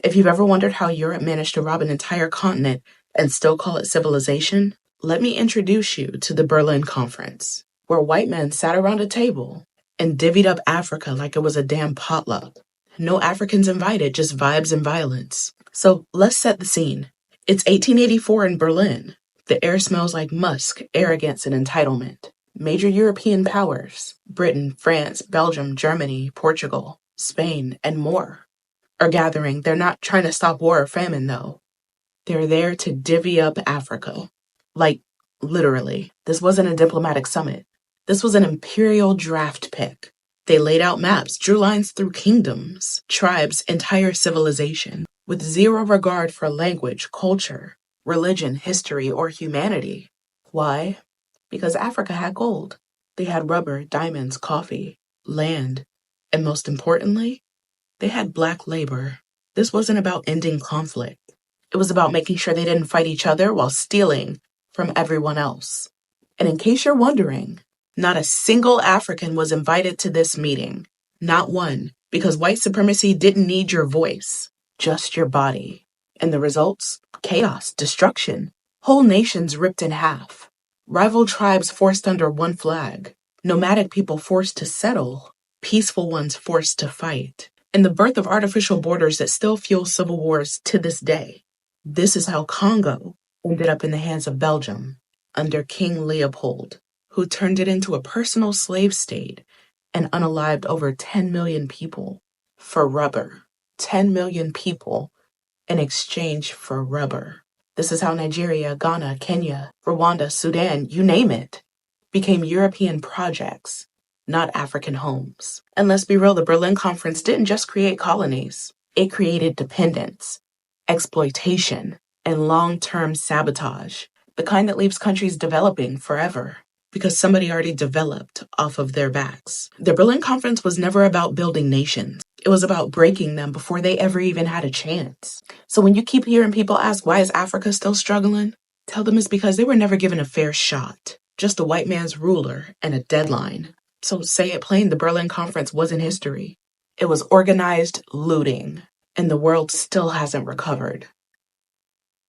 If you've ever wondered how Europe managed to rob an entire continent and still call it civilization, let me introduce you to the Berlin Conference, where white men sat around a table and divvied up Africa like it was a damn potluck. No Africans invited, just vibes and violence. So let's set the scene. It's 1884 in Berlin. The air smells like musk, arrogance, and entitlement. Major European powers, Britain, France, Belgium, Germany, Portugal, Spain, and more, are gathering. They're not trying to stop war or famine, though. They're there to divvy up Africa. Like, literally. This wasn't a diplomatic summit. This was an imperial draft pick. They laid out maps, drew lines through kingdoms, tribes, entire civilization, with zero regard for language, culture, religion, history, or humanity. Why? Because Africa had gold. They had rubber, diamonds, coffee, land, and most importantly, they had black labor. This wasn't about ending conflict. It was about making sure they didn't fight each other while stealing from everyone else. And in case you're wondering, not a single African was invited to this meeting. Not one, because white supremacy didn't need your voice, just your body. And the results? Chaos, destruction, whole nations ripped in half, rival tribes forced under one flag, nomadic people forced to settle, peaceful ones forced to fight, and the birth of artificial borders that still fuel civil wars to this day. This is how Congo ended up in the hands of Belgium under King Leopold, who turned it into a personal slave state and unalived over 10 million people for rubber. 10 million people in exchange for rubber. This is how Nigeria, Ghana, Kenya, Rwanda, Sudan, you name it, became European projects, not African homes. And let's be real, the Berlin Conference didn't just create colonies. It created dependence, exploitation, and long-term sabotage, the kind that leaves countries developing forever because somebody already developed off of their backs. The Berlin Conference was never about building nations. It was about breaking them before they ever even had a chance. So when you keep hearing people ask, why is Africa still struggling? Tell them it's because they were never given a fair shot. Just a white man's ruler and a deadline. So say it plain, the Berlin Conference wasn't history. It was organized looting, and the world still hasn't recovered.